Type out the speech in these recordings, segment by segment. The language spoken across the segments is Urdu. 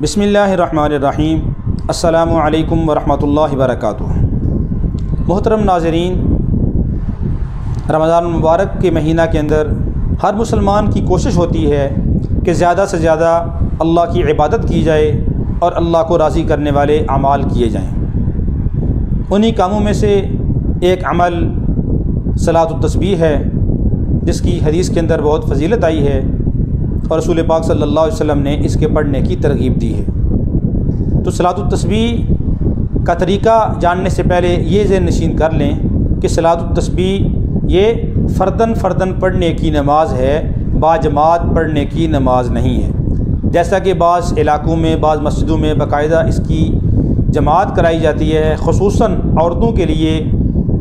بسم اللہ الرحمن الرحیم۔ السلام علیکم ورحمۃ اللہ وبرکاتہ۔ محترم ناظرین، رمضان المبارک کے مہینہ کے اندر ہر مسلمان کی کوشش ہوتی ہے کہ زیادہ سے زیادہ اللہ کی عبادت کی جائے اور اللہ کو راضی کرنے والے اعمال کیے جائیں۔ انہی کاموں میں سے ایک عمل صلاۃ التسبیح ہے، جس کی حدیث کے اندر بہت فضیلت آئی ہے اور رسول پاک صلی اللہ علیہ وسلم نے اس کے پڑھنے کی ترغیب دی ہے۔ تو صلاۃ التسبیح کا طریقہ جاننے سے پہلے یہ ذہن نشین کر لیں کہ صلاۃ التسبیح یہ فرداً پڑھنے کی نماز ہے، باجماعت پڑھنے کی نماز نہیں ہے۔ جیسا کہ بعض علاقوں میں، بعض مسجدوں میں باقاعدہ اس کی جماعت کرائی جاتی ہے، خصوصاً عورتوں کے لیے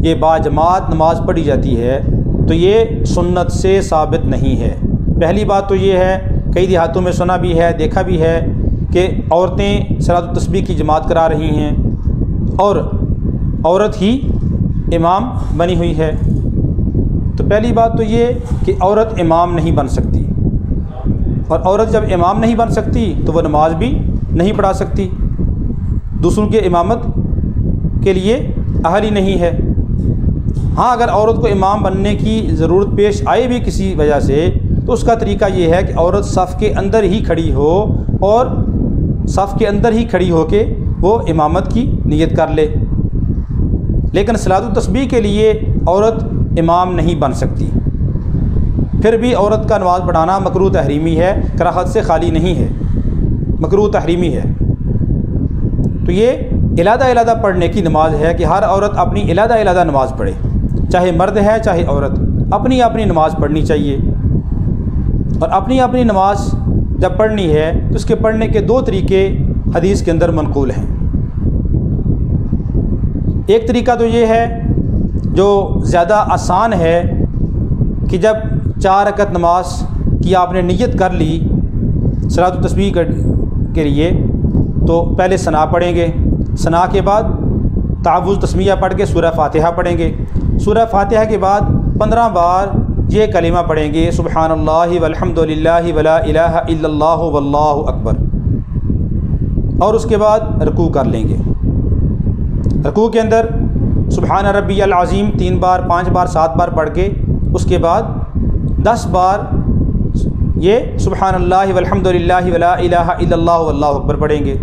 یہ باجماعت نماز پڑھی جاتی ہے، تو یہ سنت سے ثابت نہیں ہے۔ پہلی بات تو یہ ہے، کئی دیہاتوں میں سنا بھی ہے، دیکھا بھی ہے کہ عورتیں صلاۃ التسبیح کی جماعت کرا رہی ہیں اور عورت ہی امام بنی ہوئی ہے۔ تو پہلی بات تو یہ کہ عورت امام نہیں بن سکتی، اور عورت جب امام نہیں بن سکتی تو وہ نماز بھی نہیں پڑھا سکتی، دوسروں کے امامت کے لیے اہل ہی نہیں ہے۔ ہاں، اگر عورت کو امام بننے کی ضرورت پیش آئے بھی کسی وجہ سے، تو اس کا طریقہ یہ ہے کہ عورت صف کے اندر ہی کھڑی ہو اور صف کے اندر ہی کھڑی ہو کے وہ امامت کی نیت کر لے، لیکن صلاۃ التسبیح کے لیے عورت امام نہیں بن سکتی۔ پھر بھی عورت کا نماز پڑھانا مکروہ تحریمی ہے، کراہت سے خالی نہیں ہے، مکروہ تحریمی ہے۔ تو یہ علیحدہ پڑھنے کی نماز ہے کہ ہر عورت اپنی علیحدہ نماز پڑھے، چاہے مرد ہے چاہے عورت، اپنی نماز پڑھنی چاہیے۔ اور اپنی نماز جب پڑھنی ہے تو اس کے پڑھنے کے دو طریقے حدیث کے اندر منقول ہیں۔ ایک طریقہ تو یہ ہے جو زیادہ آسان ہے کہ جب 4 رکعت نماز کی آپ نے نیت کر لی صلاۃ التسبیح کے لیے، تو پہلے ثنا پڑھیں گے، ثنا کے بعد تعوذ تسمیہ پڑھ کے سورہ فاتحہ پڑھیں گے، سورہ فاتحہ کے بعد 15 بار یہ کلمہ پڑھیں گے، سبحان اللہ والحمد للہ ولا الہ الا اللہ واللہ اکبر، اور اس کے بعد رکوع کر لیں گے۔ رکوع کے اندر سبحان ربی العظیم 3 بار، 5 بار، 7 بار پڑھ کے اس کے بعد 10 بار یہ سبحان اللہ والحمد للہ ولا الہ الا اللہ واللہ اکبر پڑھیں گے۔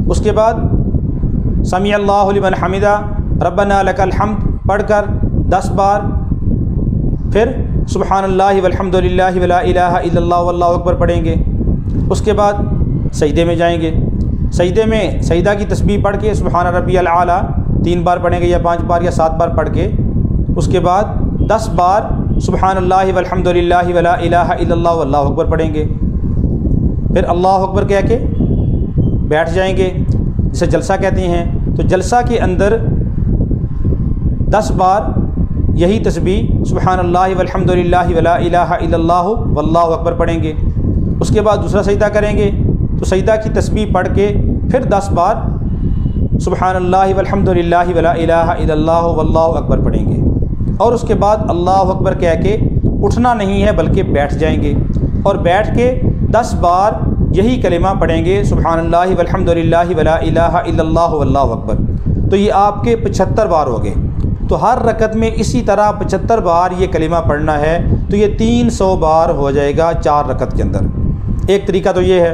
اس کے بعد سمیع اللہ لمن حمدہ ربنا لک الحمد پڑھ کر 10 بار پھر سبحان اللہ والحمد للہ ولا الہ الا اللہ واللہ اکبر پڑھیں گے۔ اس کے بعد سجدے میں جائیں گے، سجدے میں سجدہ کی تسبیح پڑھ کے سبحان ربی الاعلیٰ 3 بار پڑھیں گے، یا 5 بار یا 7 بار پڑھ کے اس کے بعد 10 بار سبحان اللہ والحمد للہ ولا الہ الا اللہ واللہ اکبر پڑھیں گے۔ پھر اللہ اکبر کہہ کے بیٹھ جائیں گے، جسے جلسہ کہتے ہیں۔ تو جلسہ کے اندر 10 بار یہی تسبیح سبحان اللہ والحمد للہ ولا الہ الا اللہ واللہ اکبر پڑھیں گے۔ اس کے بعد دوسرا سجدہ کریں گے، تو سجدہ کی تسبیح پڑھ کے پھر 10 بار سبحان اللہ والحمد للہ ولا الہ الا اللہ واللہ اکبر پڑھیں گے، اور اس کے بعد اللہ اکبر کہہ کے اٹھنا نہیں ہے بلکہ بیٹھ جائیں گے، اور بیٹھ کے 10 بار یہی کلمہ پڑھیں گے سبحان اللہ والحمد للہ ولا الہ الا اللہ واللہ اکبر۔ تو یہ آپ کے 75 بار ہو گئے۔ تو ہر رکعت میں اسی طرح 75 بار یہ کلمہ پڑھنا ہے، تو یہ 300 بار ہو جائے گا 4 رکعت کے اندر۔ ایک طریقہ تو یہ ہے۔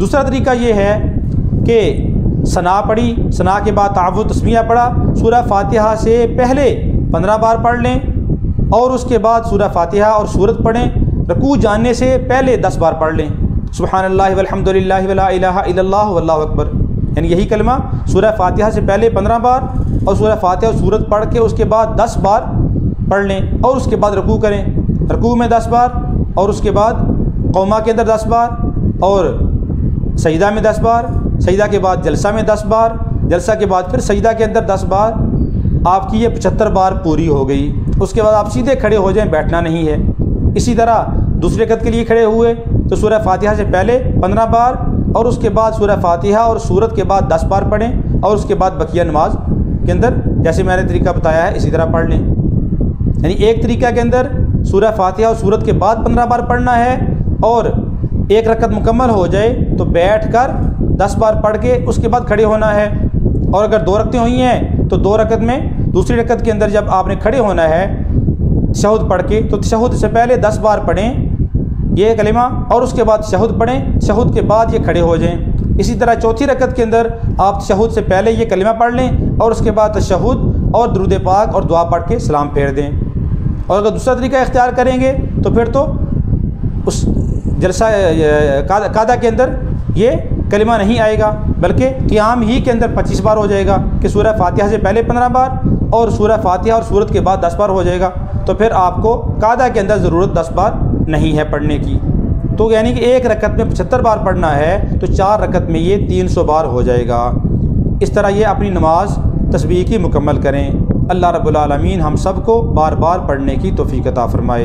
دوسرا طریقہ یہ ہے کہ ثنا پڑھی، ثنا کے بعد تعوذ تسمیہ پڑھا، سورہ فاتحہ سے پہلے 15 بار پڑھ لیں، اور اس کے بعد سورہ فاتحہ اور سورت پڑھیں۔ رکوع جانے سے پہلے 10 بار پڑھ لیں، سبحان اللہ والحمد للہ ولا الہ الا اللہ واللہ اکبر، یعنی یہی کلمہ سورہ فاتحہ سے پہلے 15 بار اور سورہ فاتحہ اور سورت پڑھ کے اس کے بعد 10 بار پڑھ لیں، اور اس کے بعد رکوع کریں، رکوع میں 10 بار، اور اس کے بعد قومہ کے اندر 10 بار، اور سجدہ میں 10 بار، سجدہ کے بعد جلسہ میں 10 بار، جلسہ کے بعد پھر سجدہ کے اندر 10 بار۔ آپ کی یہ 75 بار پوری ہو گئی۔ اس کے بعد آپ سیدھے کھڑے ہو جائیں، بیٹھنا نہیں ہے۔ اسی طرح دوسرے رکعت کے لیے کھڑے ہوئے تو سورہ فاتحہ سے پہلے 15 بار، اور اس کے بعد سورہ فاتحہ اور سورت کے بعد 10 بار پڑھیں، اور اس کے بعد بقیہ نماز کے اندر جیسے میں نے طریقہ بتایا ہے اسی طرح پڑھ لیں۔ یعنی ایک طریقہ کے اندر سورہ فاتحہ اور سورت کے بعد 15 بار پڑھنا ہے، اور ایک رکعت مکمل ہو جائے تو بیٹھ کر 10 بار پڑھ کے اس کے بعد کھڑے ہونا ہے، اور اگر 2 رکعتیں ہوئی ہیں تو 2 رکعت میں دوسری رکعت کے اندر جب آپ نے کھڑے ہونا ہے تشہد پڑھ کے، تو تشہد سے پہلے 10 بار پڑھیں یہ کلمہ، اور اس کے بعد تشہد پڑھیں، تشہد کے بعد یہ کھڑے ہو جائیں۔ اسی طرح چوتھی رکعت کے اندر آپ تشہد سے پہلے یہ کلمہ پڑھ لیں، اور اس کے بعد تشہد اور درود پاک اور دعا پڑھ کے سلام پھیر دیں۔ اور اگر دوسرا طریقہ اختیار کریں گے تو پھر تو اس جلسہ قعدہ کے اندر یہ کلمہ نہیں آئے گا، بلکہ قیام ہی کے اندر 25 بار ہو جائے گا کہ سورہ فاتحہ سے پہلے 15 بار اور سورہ فاتحہ اور سورت کے بعد 10 بار ہو جائے گا۔ تو پھر آپ کو قعدہ کے اندر ضرورت 10 بار نہیں ہے پڑھنے کی، تو یعنی کہ ایک رکعت میں 75 بار پڑھنا ہے تو 4 رکعت میں یہ 300 بار ہو جائے گا۔ اس طرح یہ اپنی نماز تسبیح کی مکمل کریں۔ اللہ رب العالمین ہم سب کو بار بار پڑھنے کی توفیق عطا فرمائے۔